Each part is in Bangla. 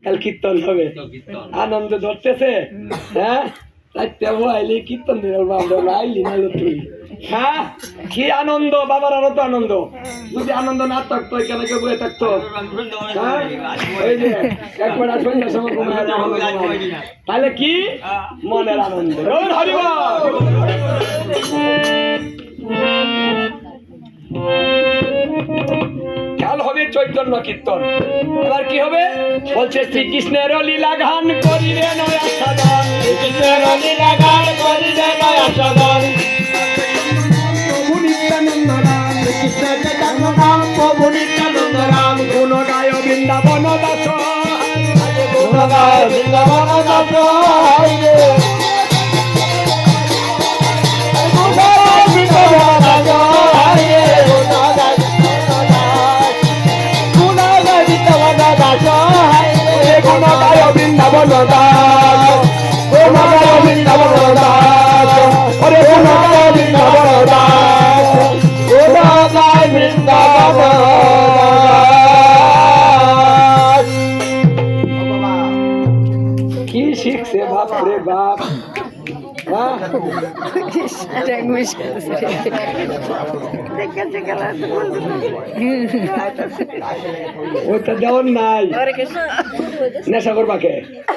কাল কীর্তন হবে, আনন্দ ধরতেছে। হ্যাঁ রাইতে আইলি কীর্তন আইলি না তুই। হ্যাঁ কি আনন্দ, বাবার আরো তো আনন্দ। যদি আনন্দ না থাকতো এখানে কেউ বয়ে থাকতো? ওই যে একবার সন্ধ্যার সময় ঘুমায় তাহলে কি মনের আনন্দ। কাল হবে চৈতন্য কীর্তন। এবার কি হবে বলছে, শ্রীকৃষ্ণের লীলা গান করিবে নয়া সাধন, শ্রীকৃষ্ণের লীলা গান করিবে নয়া সাধন। প্রভু নিত্যানন্দ রাম, কৃষ্ণের চৈতন্য নাম প্রভু নিত্যানন্দ রাম। গুণ গায় বৃন্দাবন দাস, গুণ গায় বৃন্দাবন দাস। বৃন্দাবন দাস, বৃন্দাবন দাস, ওরে বৃন্দাবন দাস, বৃন্দাবন দাস। কি শিখছে বাপ রে বাপ। ওইটা দেওয়ার নাই, নেশা করবাকে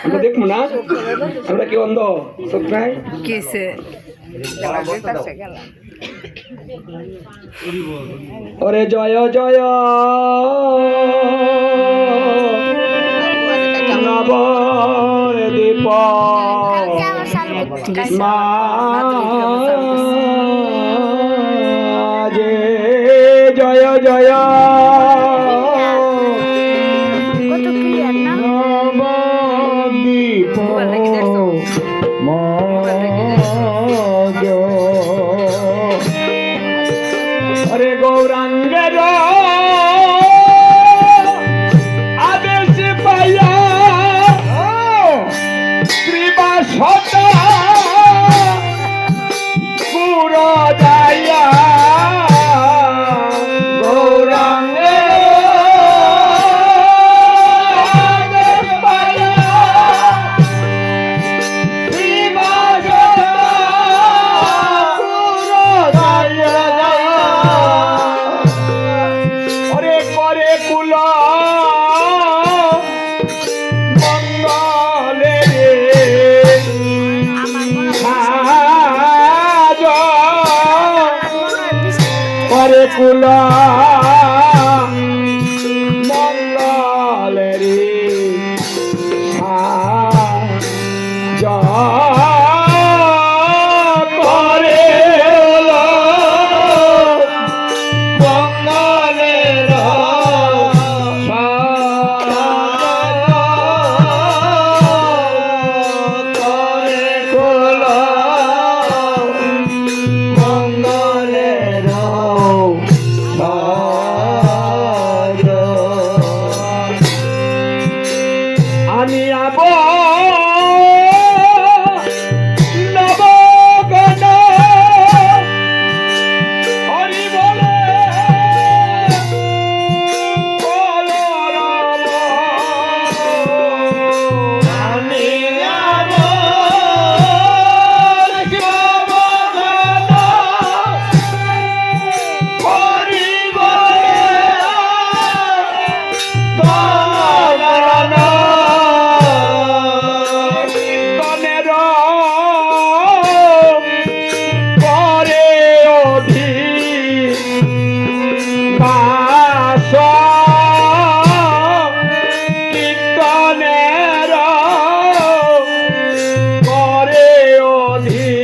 আমরা দেখবো না, আমরা কি অন্ধ চোখ নাই? ওরে জয় জয় নবর দীপ মাঝে, জয় জয় নবদ্বীপ মাঝ। হরে গৌরাঙ্গের আদেশ পাইয়া কৃপাসতা পুরো যাইয়া, গৌরাঙ্গের আদেশ পাইয়া কৃপাসতা পুরো যাইয়া। ওরে করে কুল মঙ্গলে করে কুল মঙ্গলে রে করে মঙ্গলের করে কুল মঙ্গলের আমি আব নবগণ হরি বলে বলরাম, আমি আব নবগণ হরি বলে বলরাম। কীর্তনের পরে অধিবাস, কীর্তনের পরে অধিবাস।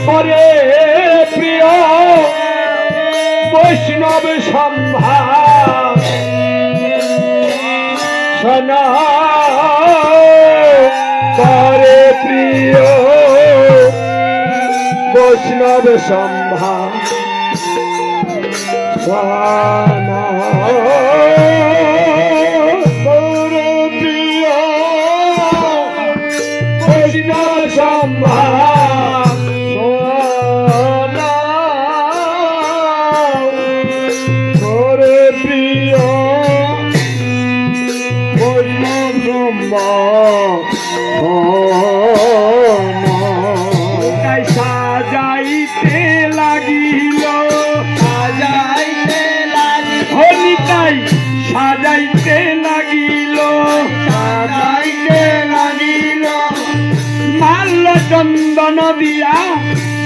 করে প্রিয় বৈষ্ণব সম্ভার শোনা করে প্রিয় বৈষ্ণব সম্ভার শোনা করে প্রিয় বৈষ্ণব সম্ভার শোনা করে প্রিয় বৈষ্ণব সম্ভার সাজাইতে লাগিল হলিতাই সাজাইতে লাগিল মাল্য চন্দন দিয়া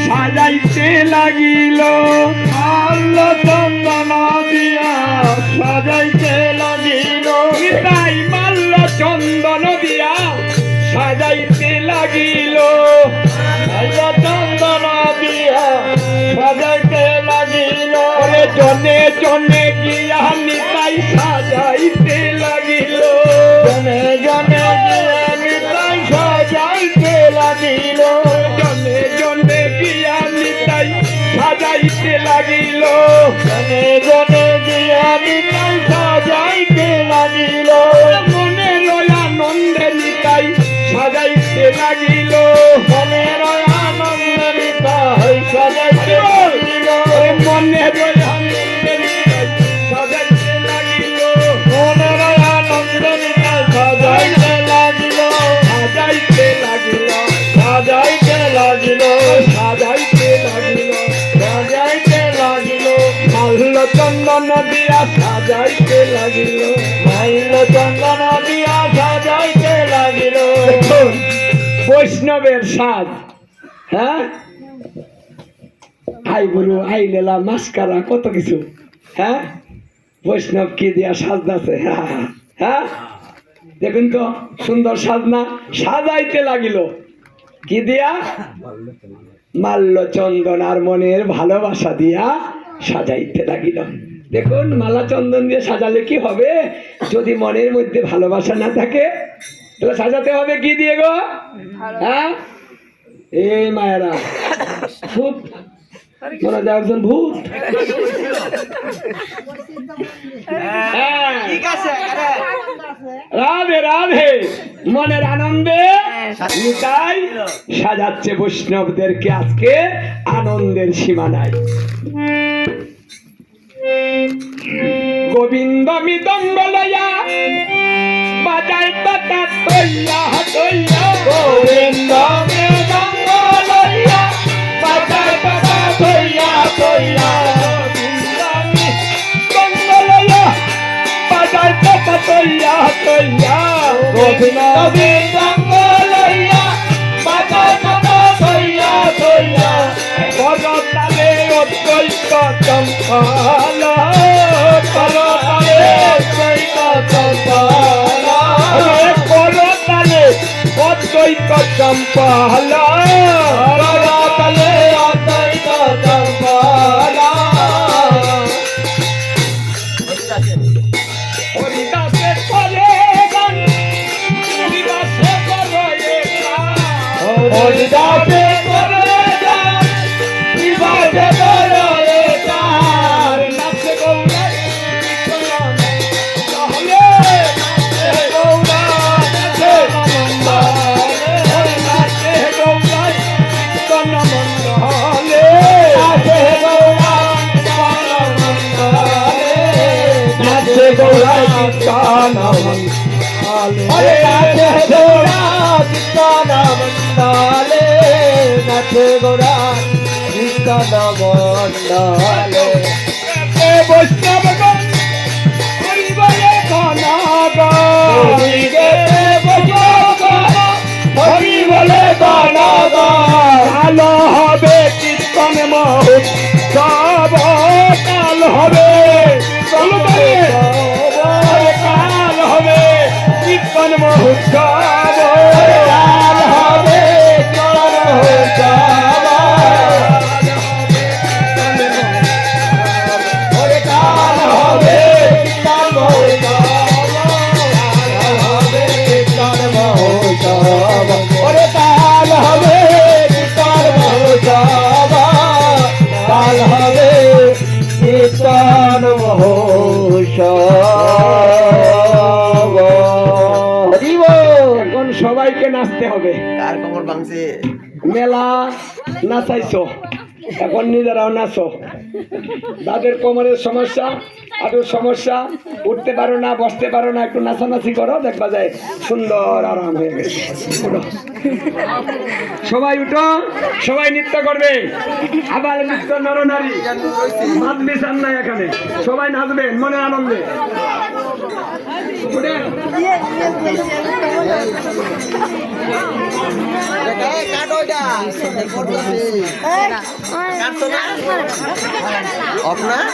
সাজাইতে লাগিল মাল্য চন্দন দিয়া সাজাইতে লাগিল তাই মাল্য চন্দন দিয়া সাজাইতে লাগিল মাল্য চন্দন দিয়া সাজাইতে লাগিল জনে জনে গিয়া নিতাই সাজাইতে লাগিল জনে জনে গিয়া নিতাই সাজাইতে লাগিল জনে জনে গিয়া নিতাই সাজাইতে লাগিল জনে জনে গিয়া নিতাই সাজাইতে লাগিল মনের আনন্দে নিতাই সাজাইতে লাগিল মনের আনন্দে নিতাই সাজাইতে লাগিল মনের আনন্দে নিতাই সাজাইতে লাগিল মনের আনন্দে নিতাই সাজাইতে লাগিল সাজাইতে লাগিল সাজাইতে লাগিল সাজাইতে লাগিল সাজাইতে লাগিল মাল্য চন্দন দিয়া সাজাইতে লাগিল মাল্য চন্দন দিয়া সাজাইতে লাগিল বৈষ্ণবের সাজ হ্যাঁ আই বুড়ো আই লেলা মাস্কারা কত কিছু হ্যাঁ বৈষ্ণব কি দিয়া সাজদাছে হ্যাঁ দেখুন তো সুন্দর সাজনা সাজাইতে লাগিল কি দিয়া মাল্য চন্দন আর মনের ভালোবাসা দিয়া সাজাইতে লাগিল দেখুন মালা চন্দন দিয়ে সাজালে কি হবে যদি মনের মধ্যে ভালোবাসা না থাকে তাহলে সাজাতে হবে কি দিয়ে গো হ্যাঁ এই মায়েরা ভূত মনে যায় একজন ভূত রাধে রাধে মনের আনন্দে নিতাই সাজাচ্ছে বৈষ্ণবদেরকে আজকে আনন্দের সীমা নাই গোবিন্দ মৃদঙ্গ লয়া বাজায় তথা তৈয়া তৈয়া গোবিন্দ মৃদঙ্গ লয়া বাজায় তথা তৈয়া তৈয়া মৃদঙ্গ লয়া বাজায় তথা তৈয়া তৈয়া গোবিন্দ মৃদঙ্গ লয়া বাজায় তথা তৈয়া তৈয়া করতালে অদ্বৈত চম্পালা করতালে অদ্বৈত চম্পালা করতালে অদ্বৈত চম্পালা করতালে অদ্বৈত চম্পালা হরিদাসে করে গান হরিদাসে করে গান হরিদাসে করে গান হরিদাসে করে গান নাচে গৌরাই তাহলে নাচে গৌরাই নাচে গৌরাই কনমন্ডলে নাচে গৌরাই কনমন্ডলে নাচে গৌরাই কনমন্ডলে নাচে গৌরাই কনমন্ডলে নাচে গৌরাই কনমন্ডলে বৈষ্ণবগণ হরি বলে গণগণ হরি বলে গণগণ ভালো হবে কীর্তন মহোৎসব কাল হবে কাল হবে কীর্তন মহোৎসব কাল হবে কীর্তন মহোৎসব হরিব এখন সবাইকে নাচতে হবে। কার কোমর ভাঙছে মেলা নাচাইছো, এখন নিজেরাও নাচো। যাদের কোমরের সমস্যা, হাঁটুর সমস্যা, উঠতে পারো না, বসতে পারো না, একটু নাচানাচি করো, দেখবা যায় সুন্দর আরাম হয়ে গেছে। উঠো। সবাই উঠো, সবাই নৃত্য করবে। আবার নৃত্য নরনারী মাত মিশান নাই এখানে, সবাই নাচবেন মনে আনন্দে। উঠেন। কাটো এটা করতেছে কাটতো না আপনার